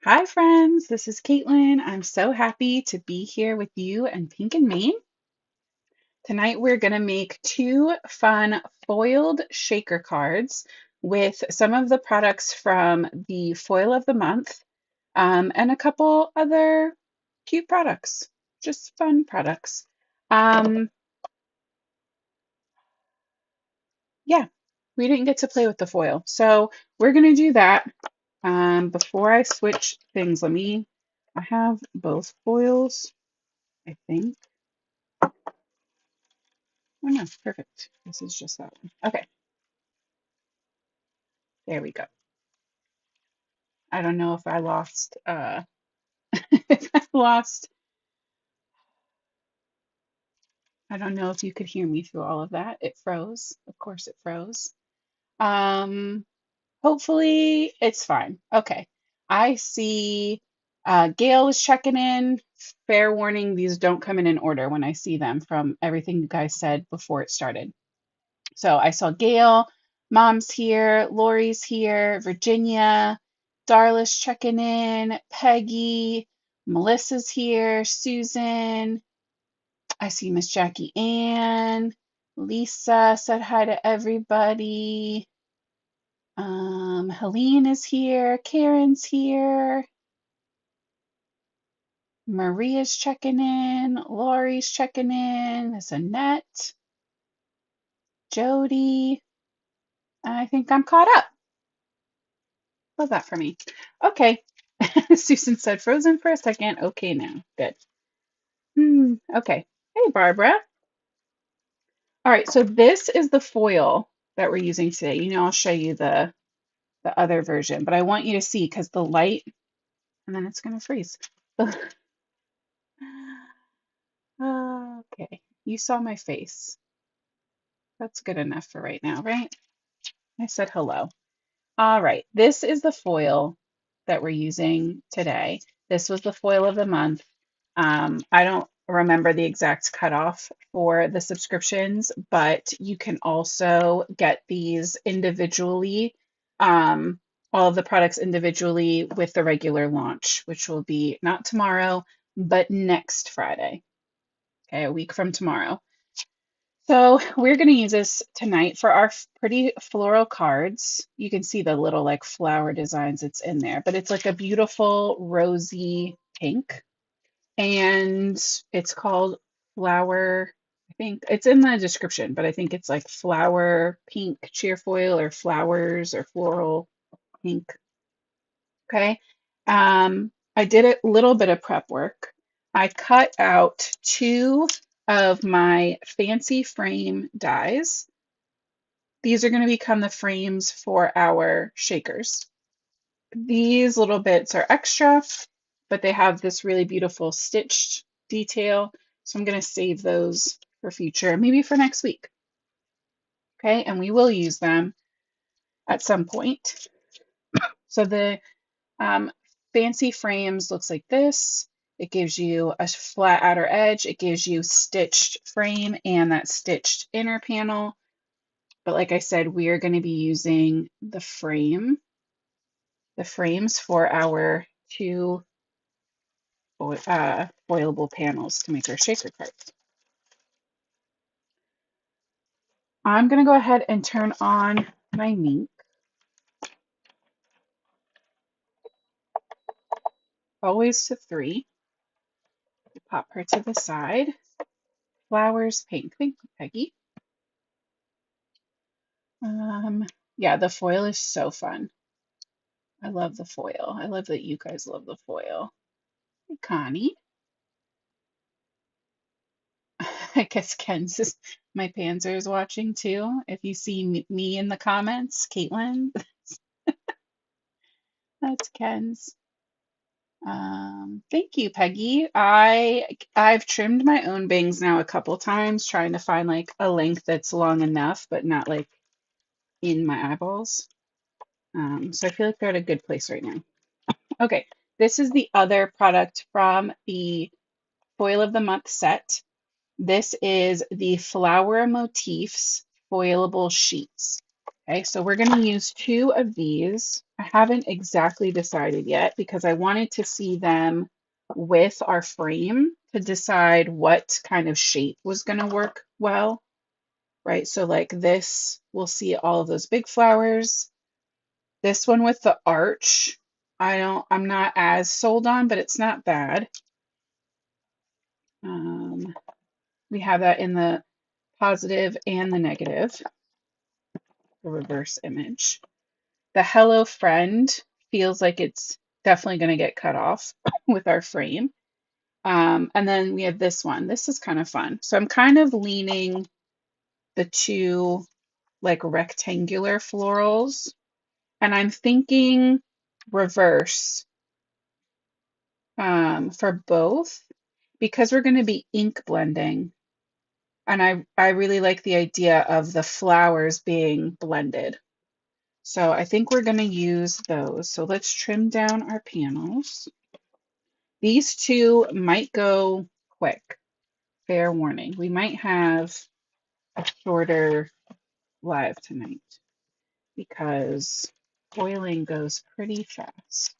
Hi, friends. This is Caitlin. I'm so happy to be here with you and Pink and Maine. Tonight, we're going to make two fun foiled shaker cards with some of the products from the Foil of the Month and a couple other cute products, just fun products. Um, yeah, we didn't get to play with the foil, so we're going to do that. Before I switch things, I have both foils. I think. Oh no, perfect. This is just that one. Okay, there we go. I don't know if I lost if I lost. I don't know if you could hear me through all of that. It froze. Of course it froze. Um Hopefully it's fine. Okay. I see Gail is checking in. Fair warning, these don't come in order when I see them from everything you guys said before it started. So I saw Gail, Mom's here, Lori's here, Virginia, Darla's checking in, Peggy, Melissa's here, Susan. I see Miss Jackie Ann. Lisa said hi to everybody. Helene is here. Karen's here. Maria's checking in. Lori's checking in. There's Annette. Jody. I think I'm caught up. Love that for me. Okay. Susan said frozen for a second. Okay now. Good. Okay. Hey, Barbara. All right, so this is the foil that we're using today. I'll show you the other version, but I want you to see because the light, and then it's gonna freeze. Okay, you saw my face. That's good enough for right now, right? I said hello. All right, this is the foil that we're using today. This was the foil of the month. I don't remember the exact cutoff for the subscriptions, but you can also get these individually, all of the products individually with the regular launch, which will be not tomorrow, but next Friday. Okay, a week from tomorrow. So we're going to use this tonight for our pretty floral cards. You can see the little like flower designs it's in there, but it's like a beautiful rosy pink. And it's called Flower. I think it's in the description, but I think it's like Flower Pink Cheerfoil or Flowers or Floral Pink. Okay. I did a little bit of prep work. I cut out two of my fancy frame dies. These are going to become the frames for our shakers. These little bits are extra, but they have this really beautiful stitched detail. So I'm going to save those for future, maybe for next week. Okay, and we will use them at some point. So the um, fancy frames looks like this. It gives you a flat outer edge. It gives you stitched frame and that stitched inner panel. But like I said, we are going to be using the frames for our two foilable panels to make our shaker cards. I'm going to go ahead and turn on my Minc, always to 3. Pop her to the side. Flowers, pink. Thank you, Peggy. Yeah, the foil is so fun. I love the foil. I love that you guys love the foil. Hey, Connie. I guess my Panzer is watching too. If you see me in the comments, Caitlin, that's Ken's. Thank you, Peggy. I've trimmed my own bangs now a couple times, trying to find like a length that's long enough, but not like in my eyeballs. So I feel like they're at a good place right now. Okay, this is the other product from the Foil of the Month set. This is the Flower Motifs foilable sheets. Okay, so we're going to use 2 of these. I haven't exactly decided yet because I wanted to see them with our frame to decide what kind of shape was going to work well, right? So like this, we'll see all of those big flowers. This one with the arch, I'm not as sold on, but it's not bad. We have that in the positive and the negative, the reverse image. The hello friend feels like it's definitely going to get cut off with our frame. And then we have this one. This is kind of fun. So I'm kind of leaning the two like rectangular florals, and I'm thinking reverse for both because we're going to be ink blending. And I really like the idea of the flowers being blended. So I think we're going to use those. So let's trim down our panels. These two might go quick. Fair warning. We might have a shorter live tonight because foiling goes pretty fast.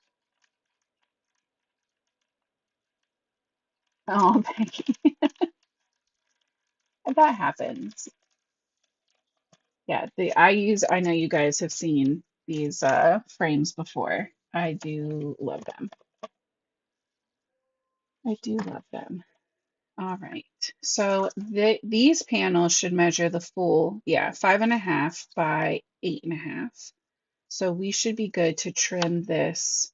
Oh, Becky, that happens. Yeah, I know you guys have seen these frames before. I do love them. I do love them. All right, so these panels should measure the full, yeah, 5.5 by 8.5. So we should be good to trim this.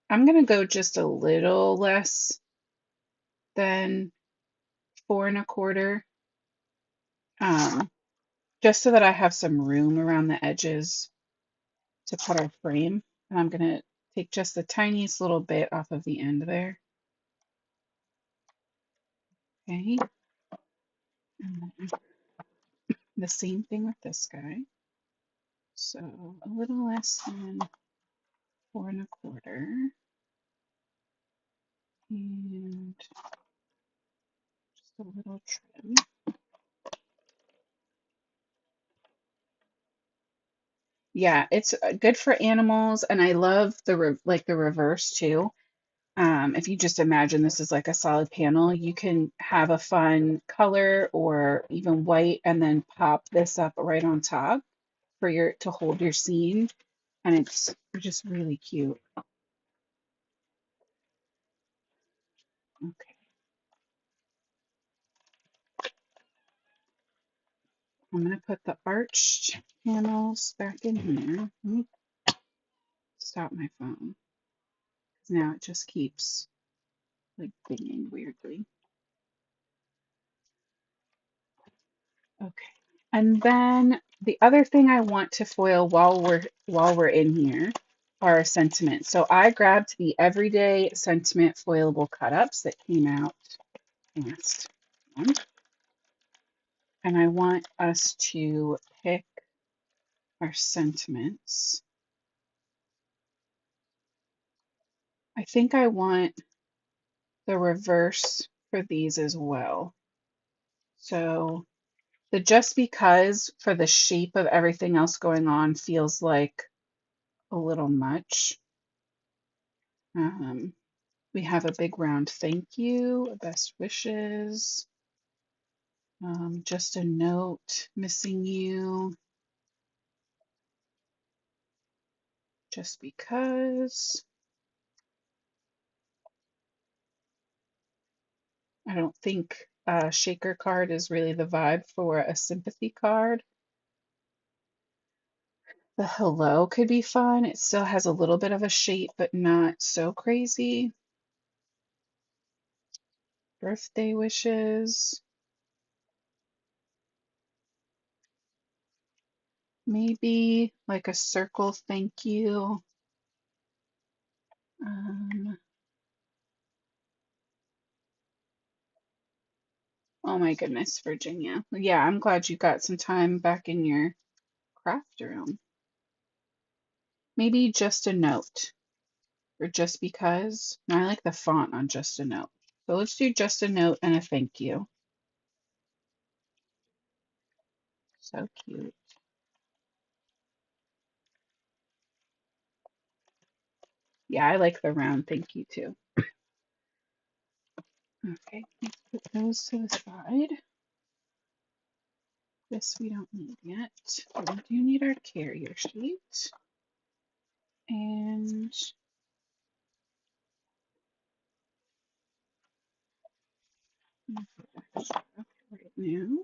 I'm gonna go just a little less than 4.25, just so that I have some room around the edges to put our frame. And I'm gonna take just the tiniest little bit off of the end there. Okay, and then the same thing with this guy. So a little less than 4.25, and just a little trim. Yeah, it's good for animals, and I love the reverse too. If you just imagine this is like a solid panel, you can have a fun color or even white, and then pop this up right on top for your to hold your scene, and it's just really cute. Okay, I'm gonna put the arched panels back in here. Let me stop my phone because now it just keeps like dinging weirdly. Okay. And then the other thing I want to foil while we're in here are sentiments. So I grabbed the Everyday Sentiment Foilable Cut-Ups that came out last month. And I want us to pick our sentiments. I think I want the reverse for these as well. So the just because for the shape of everything else going on feels like a little much. We have a big round thank you, best wishes, just a note, missing you, just because. I don't think a shaker card is really the vibe for a sympathy card. The hello could be fun. It still has a little bit of a shape, but not so crazy. Birthday wishes. Maybe like a circle thank you. Um, oh my goodness, Virginia. Yeah, I'm glad you got some time back in your craft room. Maybe just a note or just because. I like the font on just a note. So let's do just a note and a thank you. So cute. Yeah, I like the round. Thank you too. Okay, let's put those to the side. This we don't need yet. But we do need our carrier sheet. And right now.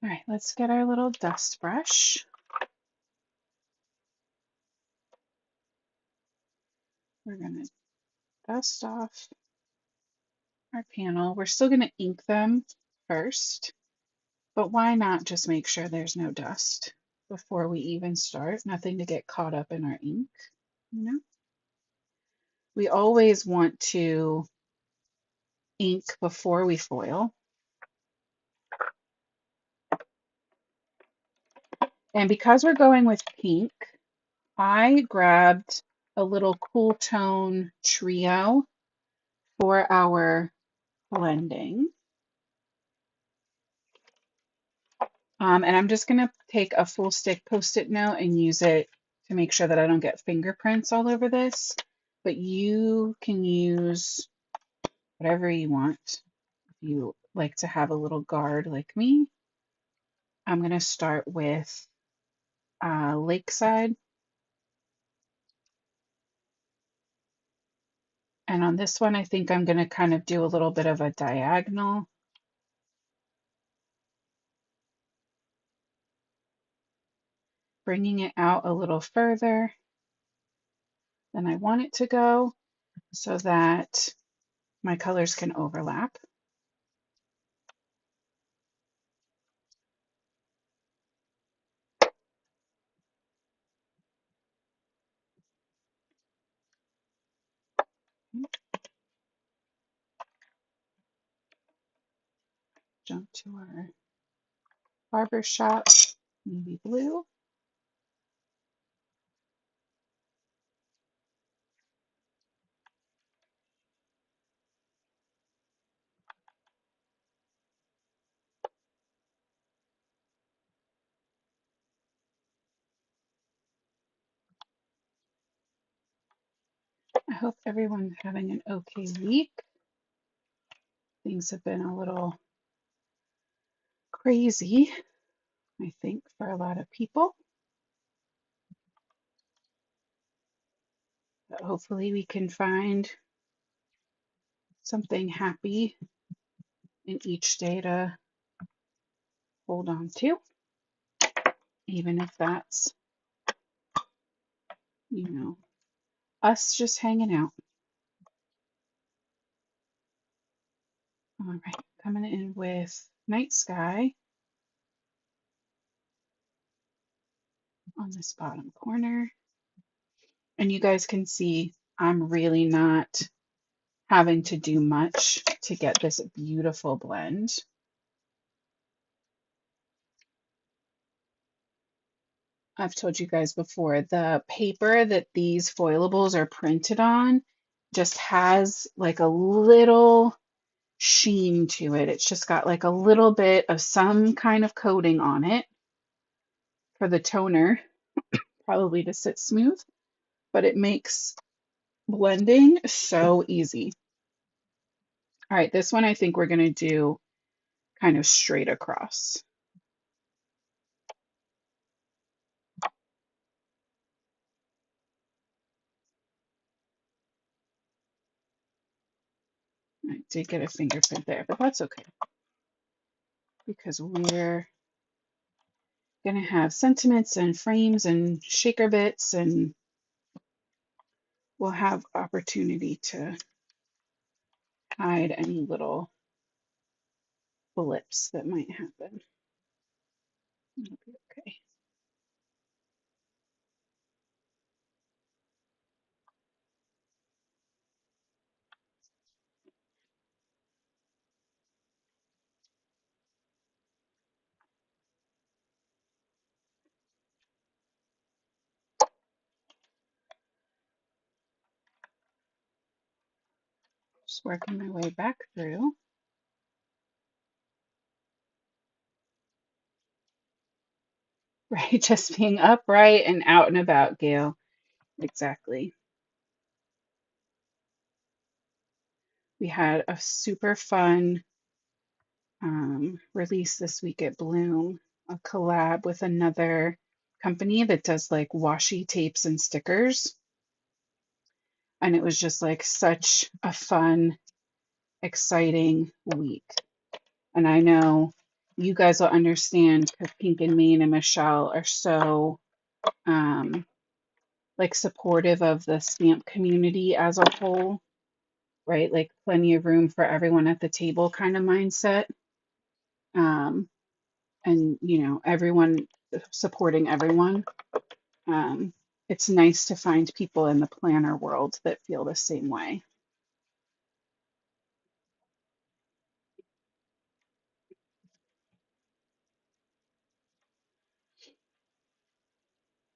All right, let's get our little dust brush. We're going to dust off our panel. We're still going to ink them first, but why not just make sure there's no dust before we even start? Nothing to get caught up in our ink, you know? We always want to ink before we foil. And because we're going with pink, I grabbed a little cool tone trio for our blending. And I'm just going to take a full stick Post-it note and use it to make sure that I don't get fingerprints all over this. But you can use whatever you want. If you like to have a little guard like me, I'm going to start with Lakeside. And on this one, I think I'm going to kind of do a little bit of a diagonal. Bringing it out a little further than I want it to go so that my colors can overlap. Jump to our barbershop navy blue. I hope everyone's having an okay week. Things have been a little crazy, I think, for a lot of people. But hopefully we can find something happy in each day to hold on to, even if that's, you know, us just hanging out. All right, coming in with Night Sky on this bottom corner. And you guys can see I'm really not having to do much to get this beautiful blend. I've told you guys before, the paper that these foilables are printed on just has like a little sheen to it. It's just got like a little bit of some kind of coating on it for the toner, probably to sit smooth, but it makes blending so easy. All right, this one I think we're going to do kind of straight across. I did get a fingerprint there, but that's okay because we're going to have sentiments and frames and shaker bits, and we'll have opportunity to hide any little blips that might happen. It'll be okay. Just working my way back through. right? Just being upright and out and about, Gail. Exactly. We had a super fun release this week at Bloom, a collab with another company that does like washi tapes and stickers. And it was just like such a fun, exciting week. And I know you guys will understand because Pink and Maine and Michelle are so like supportive of the stamp community as a whole, right? Like plenty of room for everyone at the table kind of mindset. Um, and everyone supporting everyone. Um, it's nice to find people in the planner world that feel the same way.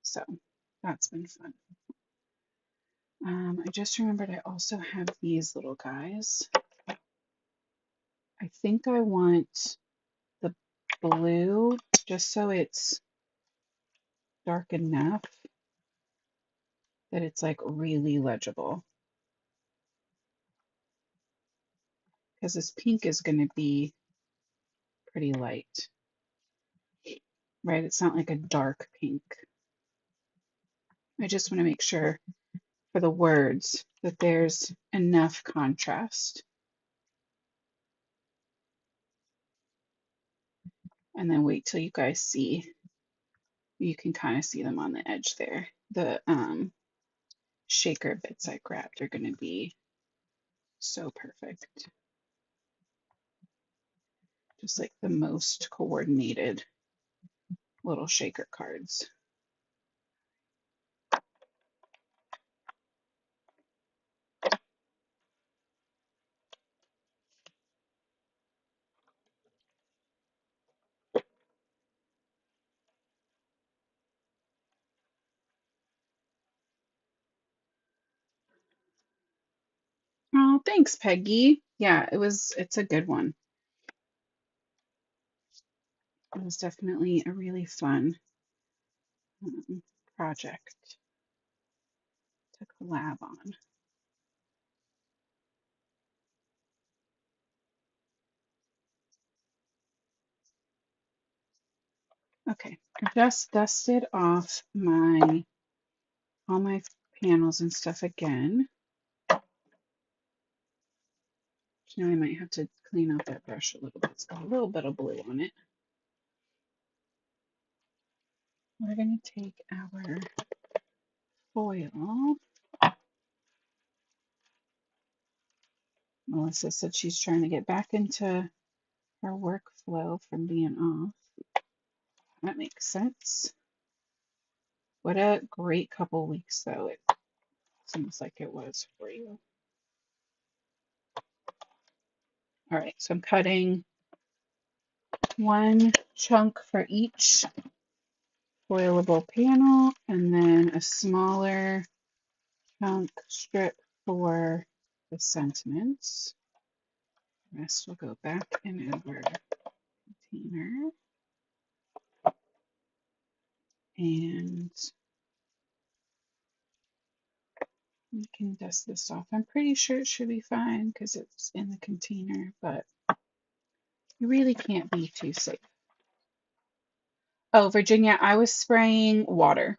So that's been fun. I just remembered I also have these little guys. I think I want the blue just so it's dark enough that it's like really legible. Because this pink is going to be pretty light, right? It's not like a dark pink. I just want to make sure for the words that there's enough contrast. And then wait till you guys see. You can kind of see them on the edge there. The shaker bits I grabbed are going to be so perfect. Just like the most coordinated little shaker cards. Oh, thanks, Peggy. Yeah, it's a good one. It was definitely a really fun project to collab on. Okay, I just dusted off all my panels and stuff again. Now I might have to clean out that brush a little bit. It's got a little bit of blue on it. We're going to take our foil. Melissa said she's trying to get back into her workflow from being off. That makes sense. What a great couple weeks, though. It seems like it was for you. All right, so I'm cutting one chunk for each foilable panel and then a smaller chunk strip for the sentiments. The rest will go back in our container. And we can dust this off. I'm pretty sure it should be fine because it's in the container, but you really can't be too safe. Oh, Virginia, I was spraying water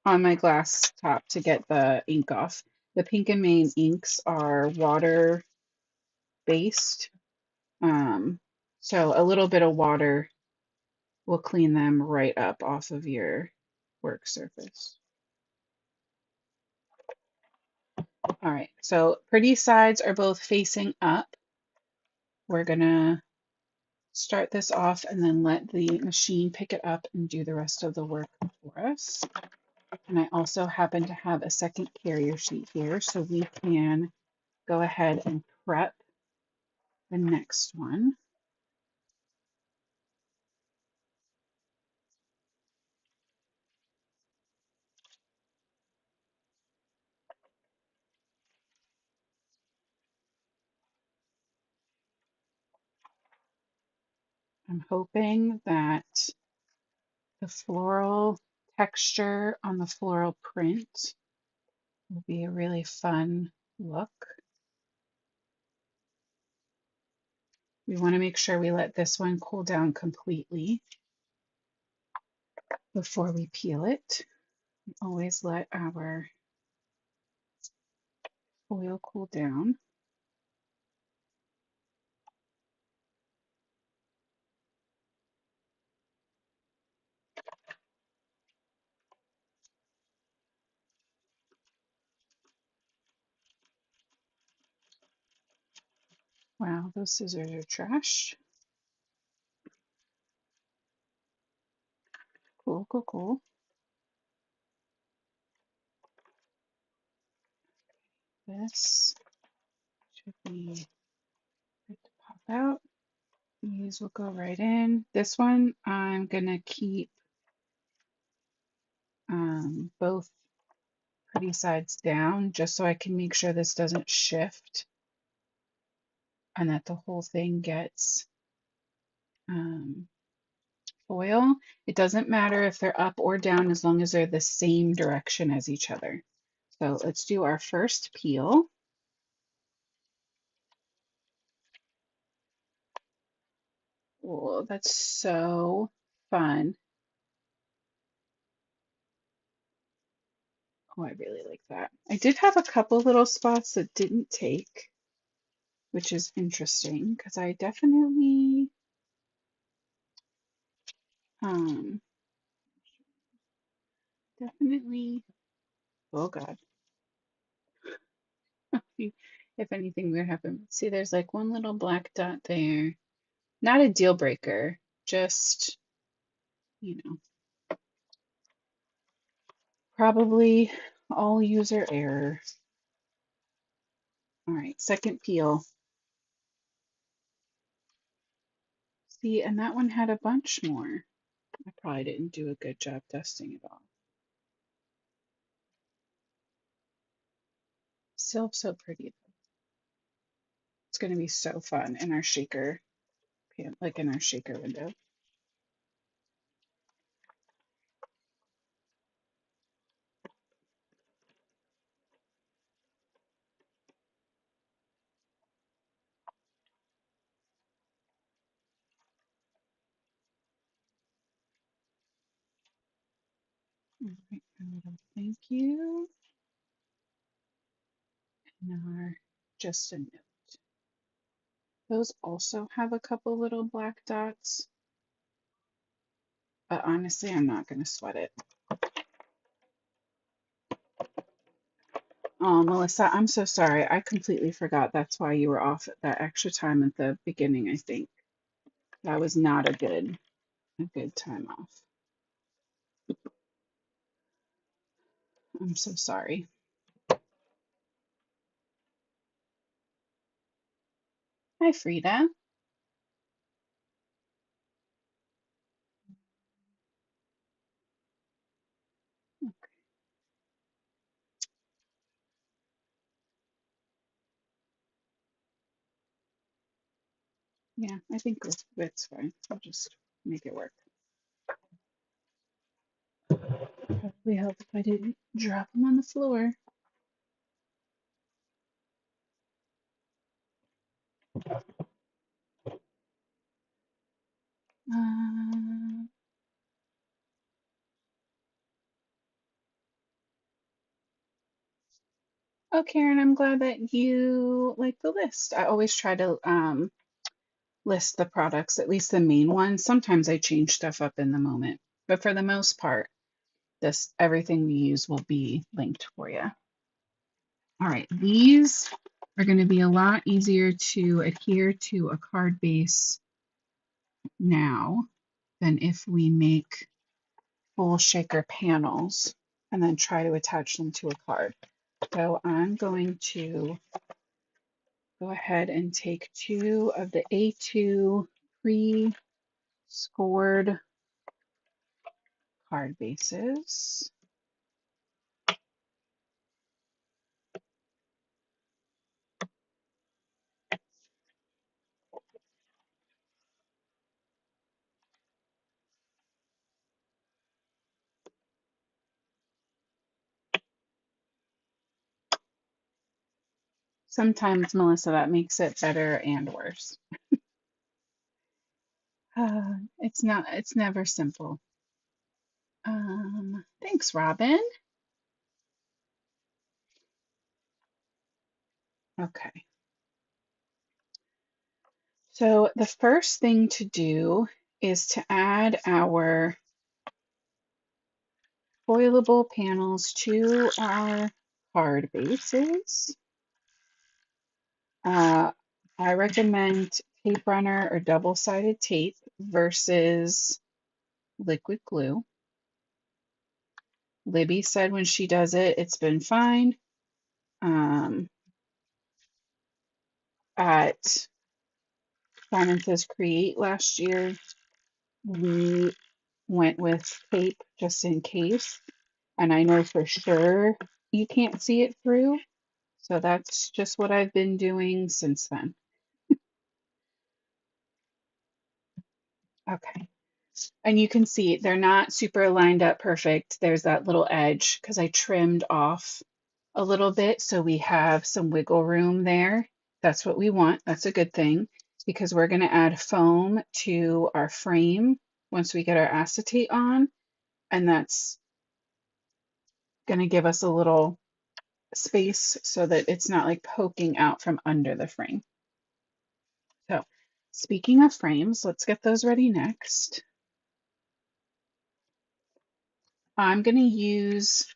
on my glass top to get the ink off. The Pink and Maine inks are water based. So a little bit of water will clean them right up off of your work surface. All right, so pretty sides are both facing up. We're gonna start this off and then let the machine pick it up and do the rest of the work for us. And I also happen to have a second carrier sheet here, so we can go ahead and prep the next one. I'm hoping that The floral texture on the floral print will be a really fun look. We want to make sure we let this one cool down completely before we peel it. Always let our foil cool down. Wow, those scissors are trash. Cool, cool, cool. This should be good to pop out. These will go right in. This one I'm gonna keep both pretty sides down just so I can make sure this doesn't shift and that the whole thing gets foil. It doesn't matter if they're up or down as long as they're the same direction as each other. So let's do our first peel. Oh, that's so fun. Oh, I really like that. I did have a couple little spots that didn't take, which is interesting because I um, definitely, oh God, if anything weird happened. See, there's like one little black dot there. Not a deal breaker, just, you know, probably all user error. All right, second peel. See, and that one had a bunch more. I probably didn't do a good job dusting it all. Still so pretty. It's going to be so fun in our shaker, like in our shaker window. All right, a little thank you. And our just a note. Those also have a couple little black dots, but honestly, I'm not going to sweat it. Oh, Melissa, I'm so sorry. I completely forgot that's why you were off at that extra time at the beginning, I think. That was not a good time off. I'm so sorry. Hi, Frida. Yeah, I think it's fine. I'll just make it work. Probably help if I didn't drop them on the floor. Uh, oh, Karen, I'm glad that you like the list. I always try to list the products, at least the main ones. Sometimes I change stuff up in the moment, but for the most part, this everything we use will be linked for you. All right, these are going to be a lot easier to adhere to a card base now than if we make full shaker panels and then try to attach them to a card. So I'm going to go ahead and take two of the A2 pre-scored card bases. Sometimes, Melissa, that makes it better and worse. It's never simple. Thanks, Robin. Okay. So the first thing to do is to add our foilable panels to our card bases. I recommend tape runner or double-sided tape versus liquid glue. Libby said when she does it, it's been fine. At Simon Says Create last year, we went with tape just in case. And I know for sure you can't see it through. So that's just what I've been doing since then. Okay. And you can see they're not super lined up perfect. There's that little edge because I trimmed off a little bit so we have some wiggle room there. That's what we want. That's a good thing because we're going to add foam to our frame once we get our acetate on, and that's going to give us a little space so that it's not like poking out from under the frame. So speaking of frames, let's get those ready next. I'm going to use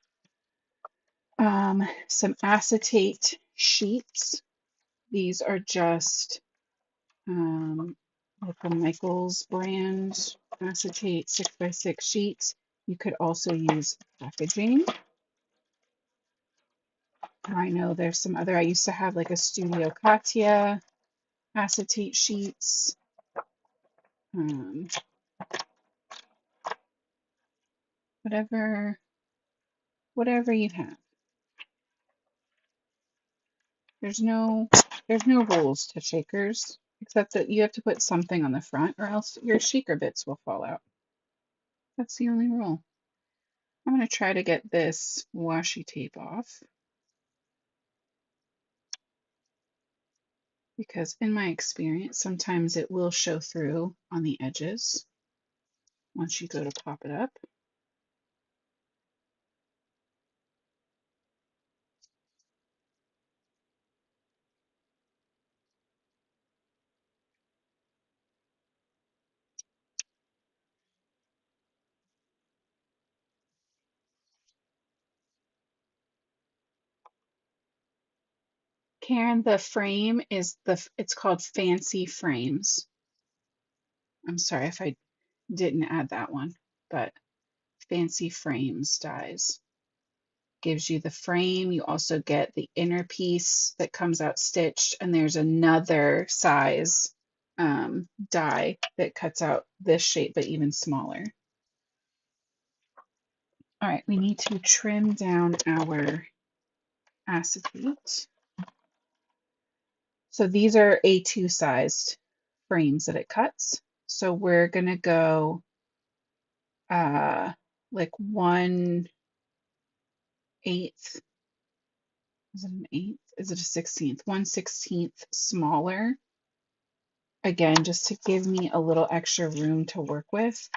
some acetate sheets. These are just like the Michaels brand acetate 6x6 sheets. You could also use packaging. I know there's some other, I used to have like a Studio Katia acetate sheets. Whatever you have. There's no rules to shakers, except that you have to put something on the front or else your shaker bits will fall out. That's the only rule. I'm going to try to get this washi tape off because in my experience, sometimes it will show through on the edges once you go to pop it up. Karen, the frame is it's called Fancy Frames. I'm sorry if I didn't add that one, but Fancy Frames dies. Gives you the frame. You also get the inner piece that comes out stitched, and there's another size die that cuts out this shape, but even smaller. All right, we need to trim down our acetate. So these are A2 sized frames that it cuts. So we're gonna go like 1/8. Is it an eighth? Is it a 16th? 1/16 smaller. Again, just to give me a little extra room to work with.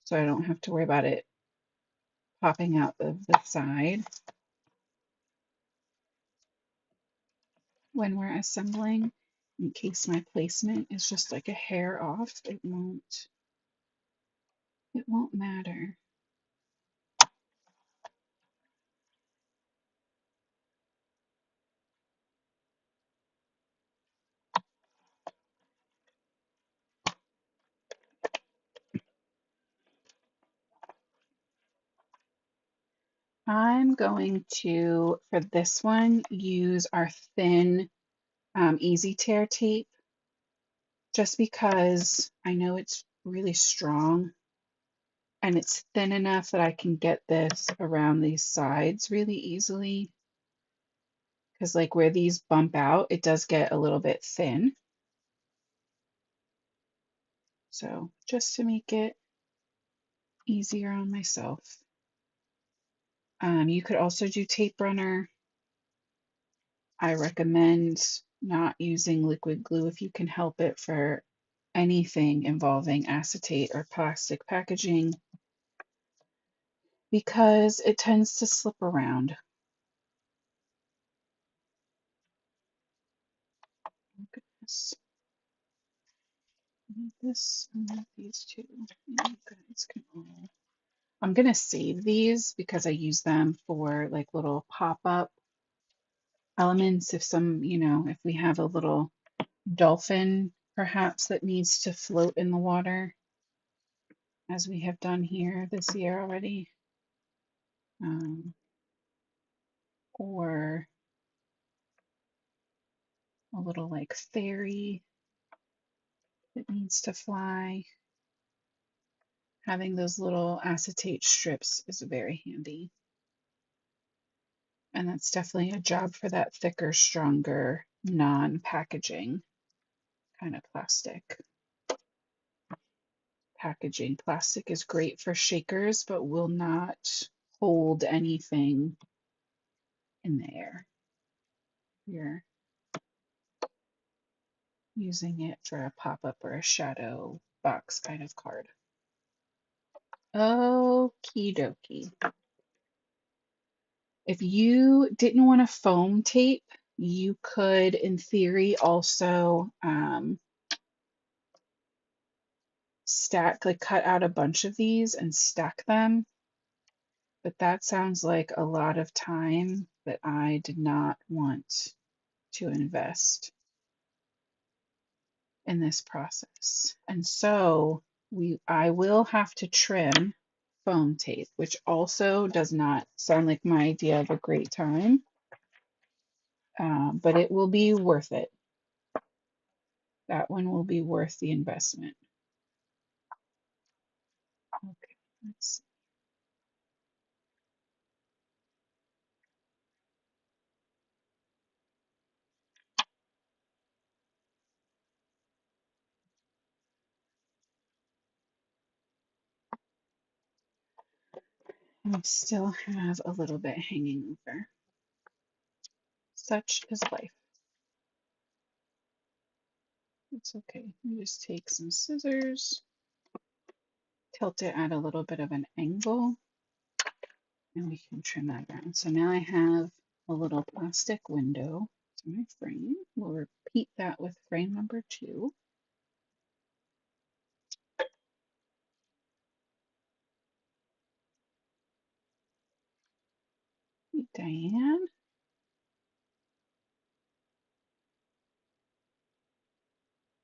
So I don't have to worry about it popping out of the side when we're assembling. In case my placement is just like a hair off, it won't matter. I'm going to, for this one, use our thin Easy Tear tape just because I know it's really strong and it's thin enough that I can get this around these sides really easily. Because like where these bump out, it does get a little bit thin. So just to make it easier on myself. You could also do tape runner. I recommend not using liquid glue if you can help it for anything involving acetate or plastic packaging because it tends to slip around. Oh, goodness. I need this, I need these two. You guys can all. I'm gonna save these because I use them for like little pop-up elements. If some, if we have a little dolphin perhaps that needs to float in the water, as we have done here this year already, or a little like fairy that needs to fly. Having those little acetate strips is very handy. And that's definitely a job for that thicker, stronger, non-packaging kind of plastic. Packaging plastic is great for shakers, but will not hold anything in there. You're using it for a pop-up or a shadow box kind of card. Okie dokie. If you didn't want to foam tape, you could, in theory, also stack, like cut out a bunch of these and stack them. But that sounds like a lot of time that I did not want to invest in this process. And so I will have to trim foam tape, which also does not sound like my idea of a great time, but it will be worth it. That one will be worth the investment. Okay, let's see. I still have a little bit hanging over. Such is life. It's okay. You just take some scissors, tilt it at a little bit of an angle, and we can trim that down. So now I have a little plastic window to my frame. We'll repeat that with frame number 2. Hey, Diane.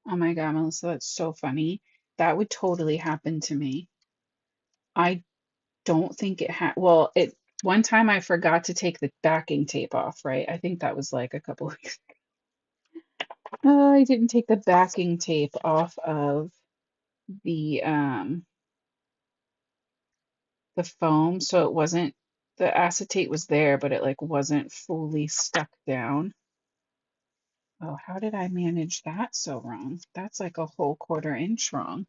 Oh my God, Melissa, that's so funny. That would totally happen to me. I don't think it had, well, one time I forgot to take the backing tape off, right? I think that was like a couple weeks. I didn't take the backing tape off of the foam, so it wasn't, the acetate was there, but it like wasn't fully stuck down. Oh, how did I manage that so wrong? That's like a whole 1/4 inch wrong.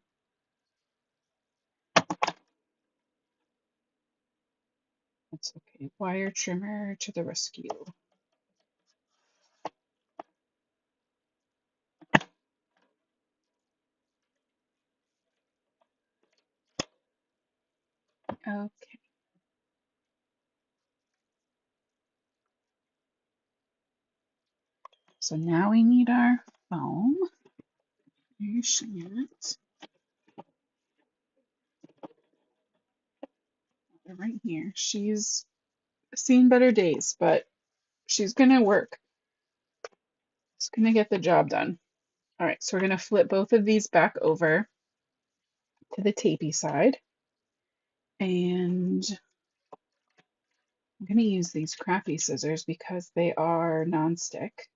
That's okay. Wire trimmer to the rescue. Okay, so now we need our foam. Here's that. Right here. She's seen better days, but she's gonna work. She's gonna get the job done. All right, so we're gonna flip both of these back over to the tapey side. And I'm gonna use these crappy scissors because they are non-stick.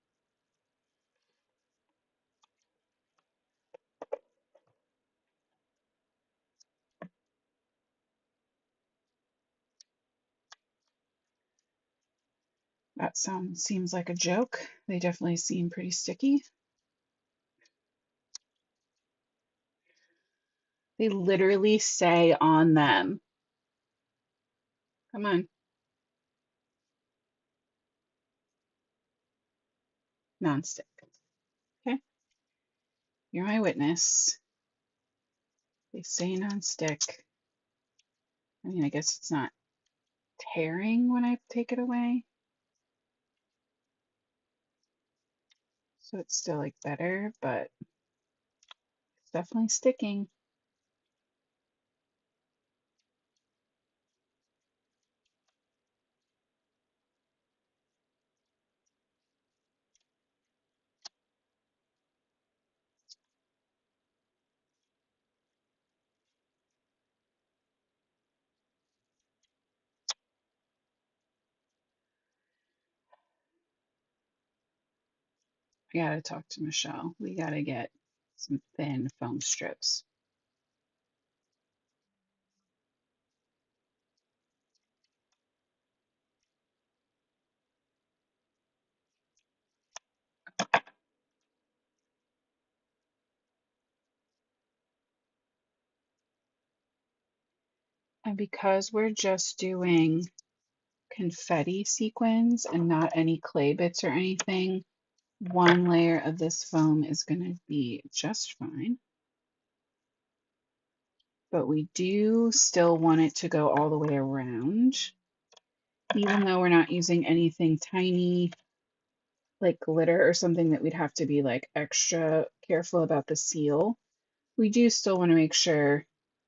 That seems like a joke. They definitely seem pretty sticky. They literally say on them. Come on. nonstick. Okay, you're my witness. They say nonstick. I mean, I guess it's not tearing when I take it away. So it's still like better, but it's definitely sticking. I gotta talk to Michelle. We gotta get some thin foam strips. And because we're just doing confetti sequins and not any clay bits or anything, one layer of this foam is going to be just fine. But we do still want it to go all the way around, even though we're not using anything tiny like glitter or something that we'd have to be like extra careful about the seal. We do still want to make sure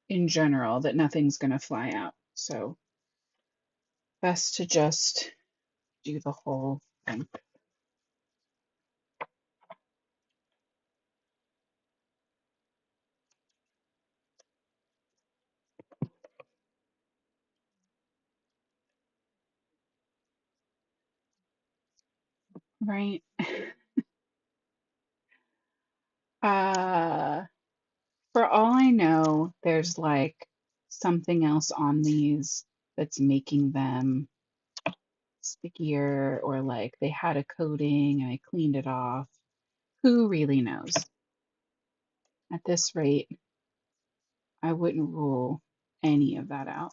in general that nothing's going to fly out. So best to just do the whole thing. Right. Uh, for all I know, there's like something else on these that's making them stickier, or like they had a coating and I cleaned it off. Who really knows? At this rate, I wouldn't rule any of that out.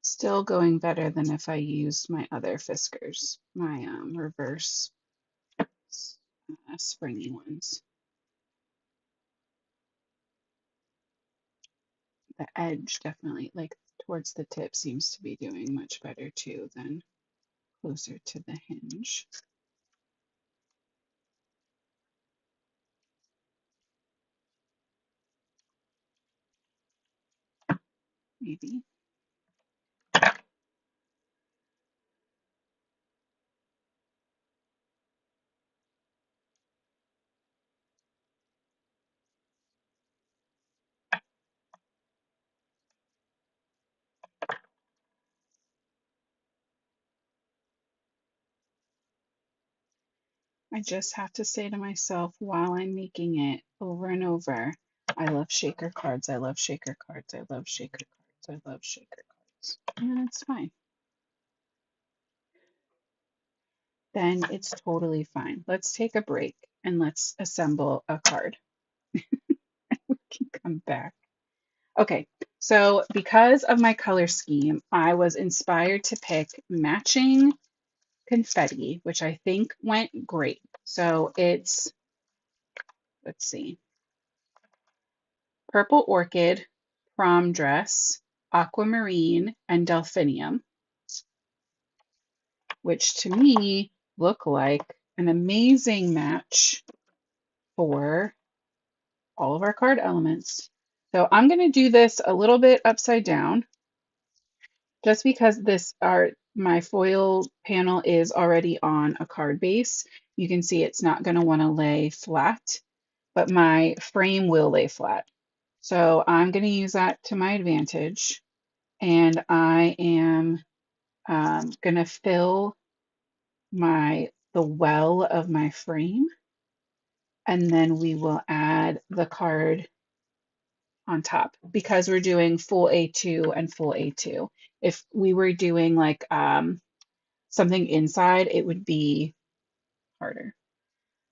Still going better than if I used my other Fiskars, my reverse springy ones. The edge definitely, like towards the tip, seems to be doing much better too than closer to the hinge. Maybe. I just have to say to myself while I'm making it over and over, I love shaker cards, I love shaker cards, I love shaker cards, I love shaker cards. And it's fine. Then it's totally fine. Let's take a break and let's assemble a card. We can come back. Okay, so because of my color scheme, I was inspired to pick matching confetti, which I think went great. So it's, let's see, Purple Orchid, Prom Dress, Aquamarine, and Delphinium, which to me look like an amazing match for all of our card elements. So I'm going to do this a little bit upside down just because my foil panel is already on a card base. You can see it's not going to want to lay flat, but my frame will lay flat. So I'm going to use that to my advantage. And I am going to fill the well of my frame. And then we will add the card on top because we're doing full A2 and full A2. If we were doing like something inside, it would be harder.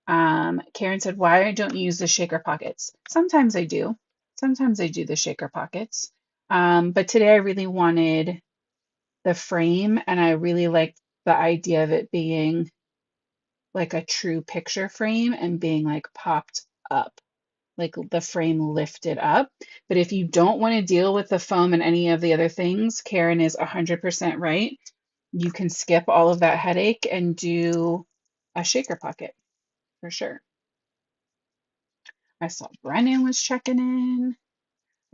Karen said, why don't you use the shaker pockets? Sometimes I do. Sometimes I do the shaker pockets. But today I really wanted the frame, and I really liked the idea of it being like a true picture frame and being like popped up, like the frame lifted up. But if you don't want to deal with the foam and any of the other things, Karen is 100% right. You can skip all of that headache and do a shaker pocket for sure. I saw Brennan was checking in.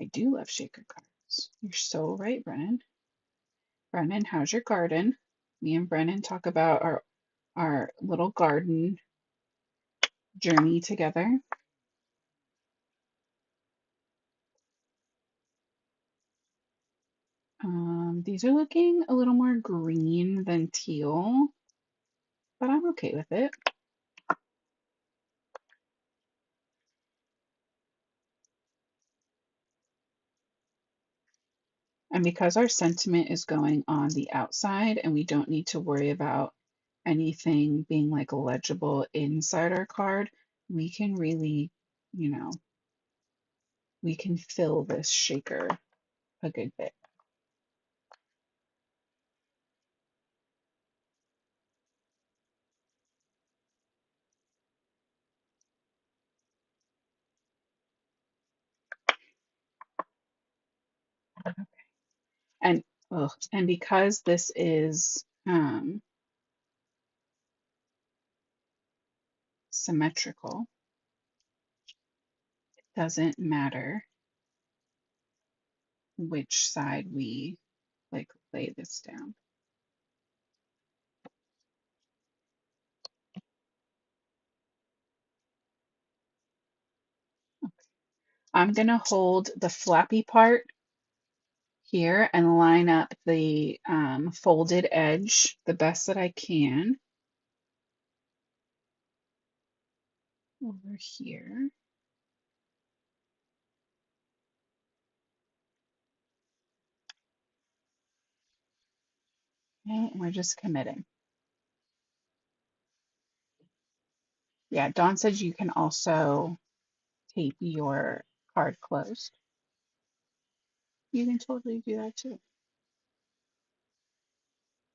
I do love shaker cards. You're so right, Brennan. Brennan, how's your garden? Me and Brennan talk about our little garden journey together. These are looking a little more green than teal, but I'm okay with it. And because our sentiment is going on the outside and we don't need to worry about anything being like legible inside our card, we can really, you know, we can fill this shaker a good bit. And and because this is symmetrical, it doesn't matter which side we like lay this down. I'm gonna hold the flappy part here and line up the folded edge the best that I can over here. Okay, and we're just committing. Yeah, Dawn said you can also tape your card closed. You can totally do that too.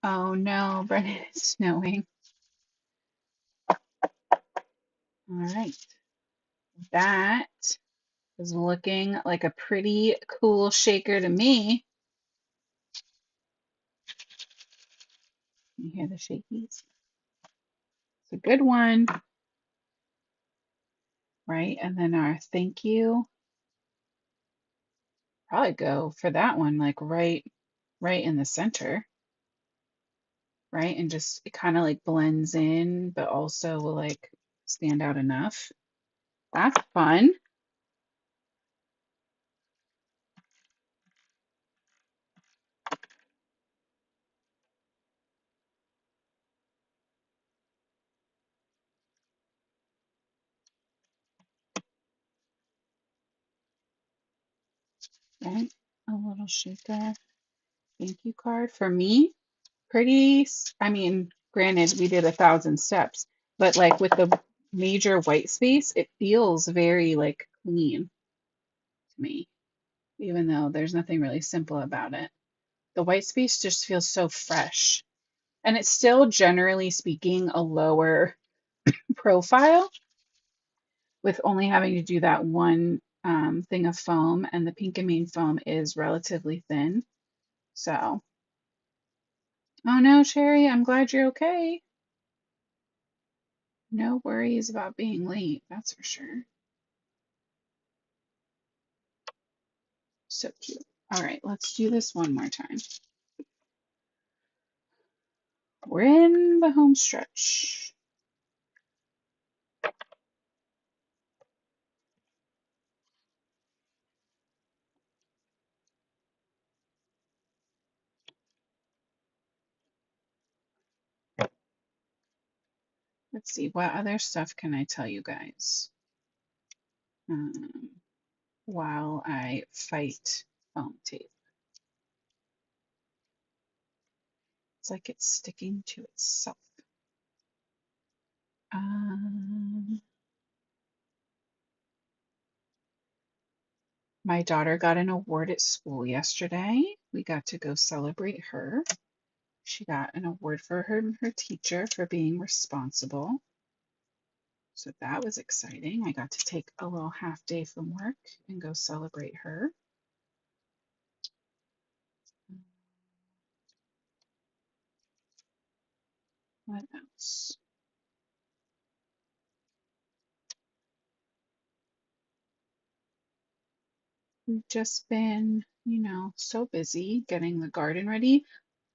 Oh no, Brennan, it's snowing. All right. That is looking like a pretty cool shaker to me. You hear the shakies? It's a good one, right? And then our thank you. Probably go for that one, like right in the center, right? And just it kind of like blends in, but also will like stand out enough. That's fun. Right? A little shaker thank you card for me. Pretty, I mean, granted, we did 1,000 steps, but like with the major white space, it feels very like clean to me, even though there's nothing really simple about it. The white space just feels so fresh. And it's still, generally speaking, a lower profile with only having to do that one thing of foam, and the pink and main foam is relatively thin. So, oh no, Sherry, I'm glad you're okay. No worries about being late, that's for sure. So cute. All right, let's do this one more time. We're in the home stretch. Let's see, what other stuff can I tell you guys while I fight foam tape? It's like it's sticking to itself. My daughter got an award at school yesterday. We got to go celebrate her. She got an award for her teacher for being responsible. So that was exciting. I got to take a little half day from work and go celebrate her. What else? We've just been, so busy getting the garden ready.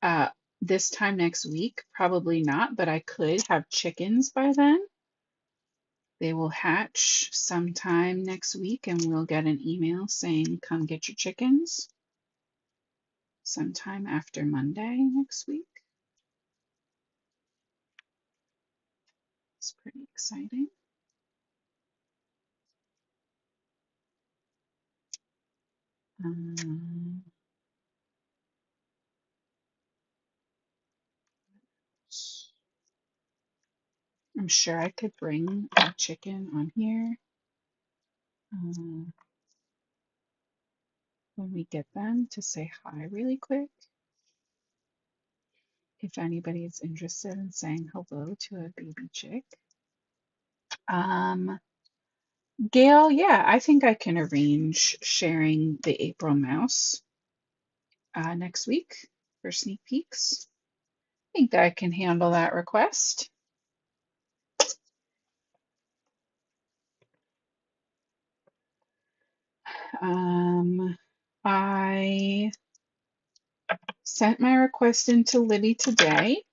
Uh, this time next week, probably not, but I could have chickens by then. They will hatch sometime next week, and we'll get an email saying, come get your chickens sometime after Monday next week. It's pretty exciting. Um, I'm sure I could bring a chicken on here when we get them to say hi really quick. If anybody is interested in saying hello to a baby chick. Gail, yeah, I think I can arrange sharing the April mouse next week for sneak peeks. I think I can handle that request. I sent my request into Libby today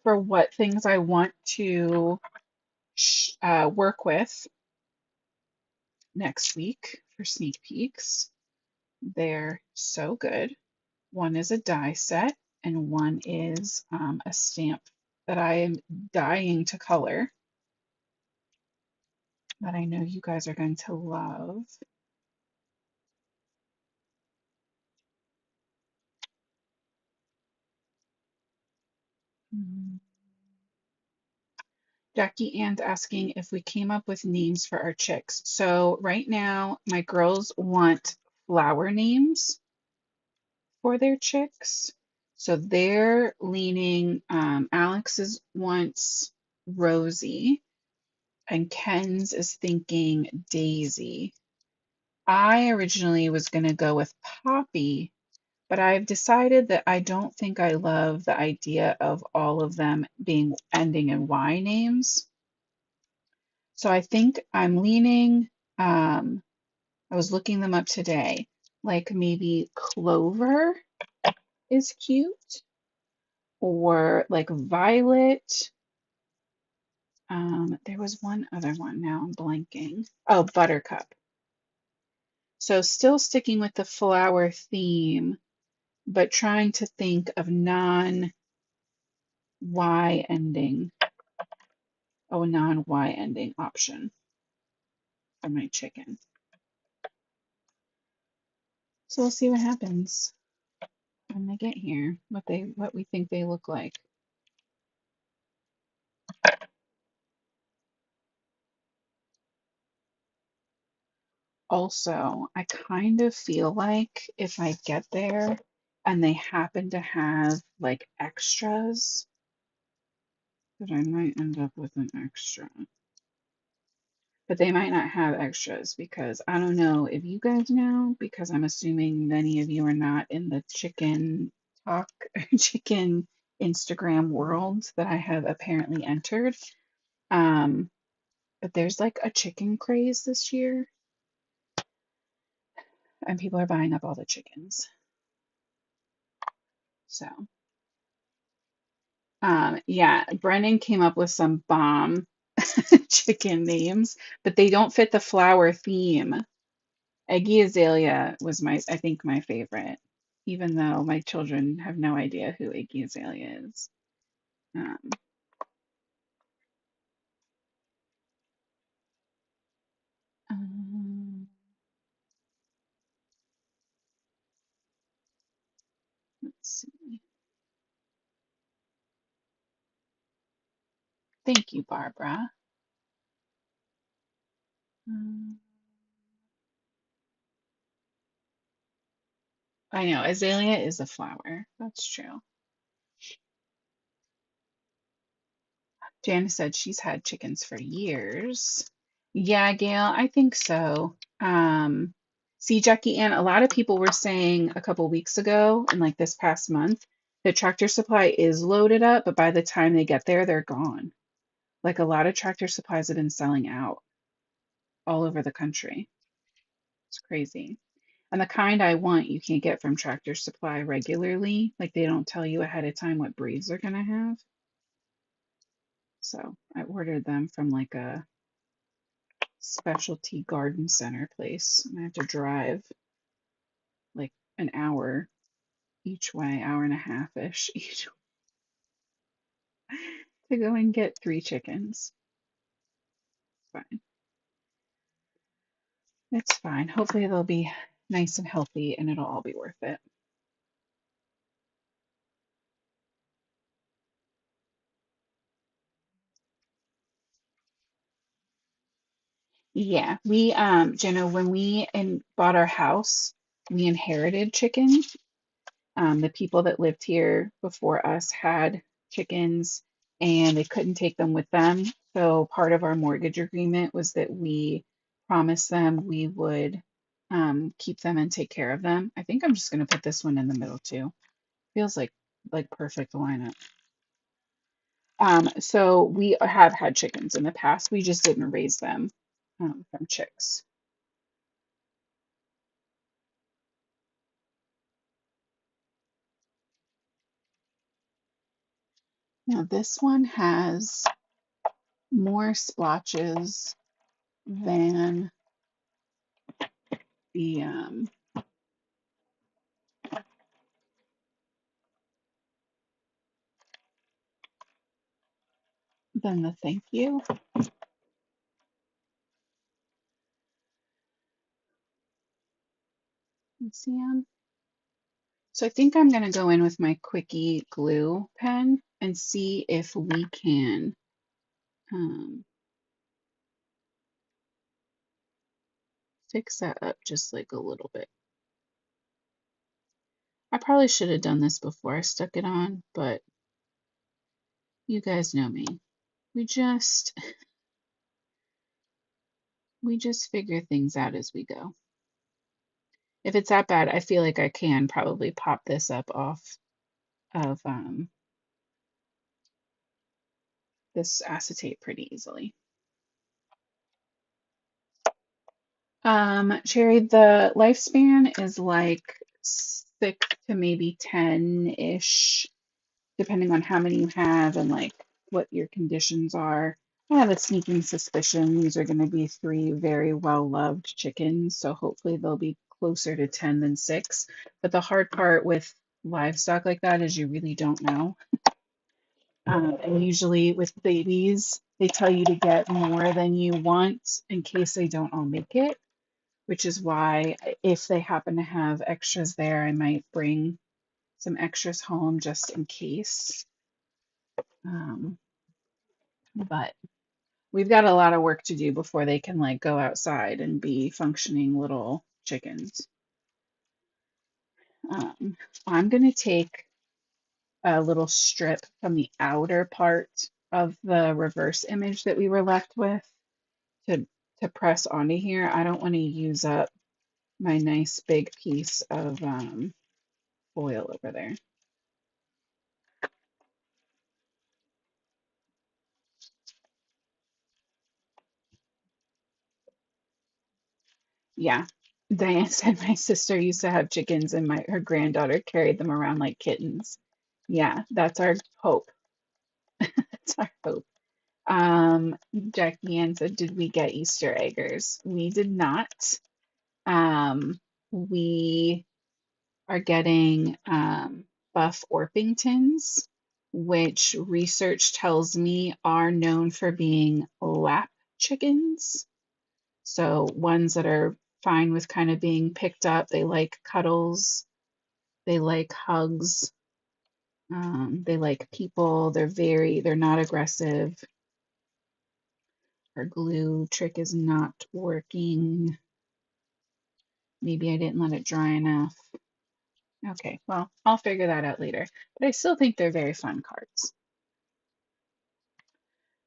for what things I want to work with next week for sneak peeks. They're so good. One is a die set, and one is a stamp that I am dying to color that I know you guys are going to love. Jackie Ann's asking if we came up with names for our chicks. So right now, my girls want flower names for their chicks. So they're leaning, Alex's wants Rosie, and Ken's is thinking Daisy. I originally was going to go with Poppy, but I've decided that I don't think I love the idea of all of them being ending in Y names. So I think I'm leaning, I was looking them up today, like maybe Clover is cute, or like Violet. There was one other one, now I'm blanking. Oh, Buttercup. So still sticking with the flower theme, but trying to think of non-Y ending, a non-Y ending option for my chicken. So we'll see what happens when they get here, what we think they look like. Also, I kind of feel like if I get there and they happen to have like extras, that I might end up with an extra. But they might not have extras because I don't know if you guys know, because I'm assuming many of you are not in the chicken talk, chicken Instagram world that I have apparently entered. But there's like a chicken craze this year, and people are buying up all the chickens. So, yeah, Brennan came up with some bomb chicken names, but they don't fit the flower theme. Eggy Azalea was I think, my favorite, even though my children have no idea who Iggy Azalea is. Um, um, let's see. Thank you, Barbara. Um, I know, azalea is a flower. That's true. Janice said she's had chickens for years. Yeah, Gail, I think so. See, Jackie Ann, a lot of people were saying a couple weeks ago and like this past month that Tractor Supply is loaded up, but by the time they get there, they're gone. Like a lot of Tractor Supplies have been selling out all over the country. It's crazy. And the kind I want, you can't get from Tractor Supply regularly. Like they don't tell you ahead of time what breeds they're gonna have. So I ordered them from like a specialty garden center place. And I have to drive like an hour each way, hour and a half ish each to go and get 3 chickens. Fine. It's fine. Hopefully they'll be nice and healthy and it'll all be worth it. Yeah, we Jenna, when we bought our house, we inherited chickens. The people that lived here before us had chickens and they couldn't take them with them. So part of our mortgage agreement was that we promised them we would keep them and take care of them. I think I'm just going to put this one in the middle too. Feels like perfect lineup. So we have had chickens in the past. We just didn't raise them from chicks. Now this one has more splotches than the thank you. Let's see. So I think I'm going to go in with my quickie glue pen and see if we can um, fix that up just like a little bit. I probably should have done this before I stuck it on, but you guys know me. We just figure things out as we go. If it's that bad, I feel like I can probably pop this up off of this acetate pretty easily. Sherry, the lifespan is like 6 to maybe 10-ish, depending on how many you have and like what your conditions are. I have a sneaking suspicion these are going to be 3 very well-loved chickens, so hopefully they'll be closer to 10 than 6. But the hard part with livestock like that is you really don't know. And usually with babies, they tell you to get more than you want in case they don't all make it, which is why if they happen to have extras there, I might bring some extras home just in case. But we've got a lot of work to do before they can like go outside and be functioning little chickens. I'm going to take a little strip from the outer part of the reverse image that we were left with to press onto here. I don't want to use up my nice big piece of foil over there. Yeah. Diane said my sister used to have chickens and her granddaughter carried them around like kittens. Yeah, that's our hope. That's our hope. Jackie Ann said, did we get Easter eggers? We did not. We are getting buff Orpingtons, which research tells me are known for being lap chickens. So ones that are fine with kind of being picked up. They like cuddles. They like hugs. They like people. They're not aggressive. Our glue trick is not working. Maybe I didn't let it dry enough. Okay, well, I'll figure that out later. But I still think they're very fun cards.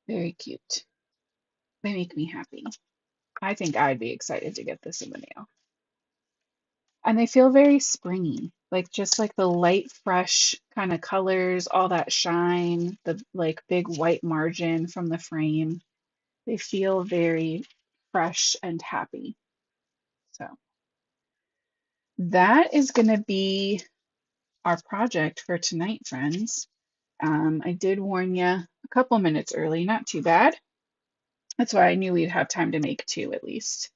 Very cute. They make me happy. I think I'd be excited to get this in the mail. And they feel very springy, like just like the light, fresh kind of colors, all that shine, the like big white margin from the frame. They feel very fresh and happy. So that is going to be our project for tonight, friends. I did warn you a couple minutes early, not too bad. That's why I knew we'd have time to make two at least.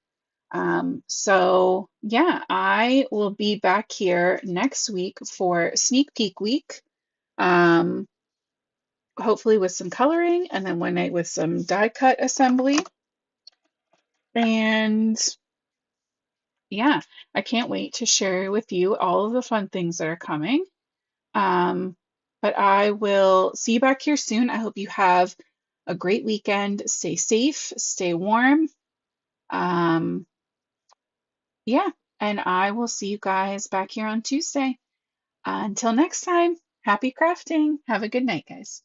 So yeah, I will be back here next week for sneak peek week. Um, hopefully with some coloring and then one night with some die cut assembly. And yeah, I can't wait to share with you all of the fun things that are coming. Um, but I will see you back here soon. I hope you have a great weekend. Stay safe, stay warm. Um, yeah, and I will see you guys back here on Tuesday. Until next time, happy crafting. Have a good night, guys.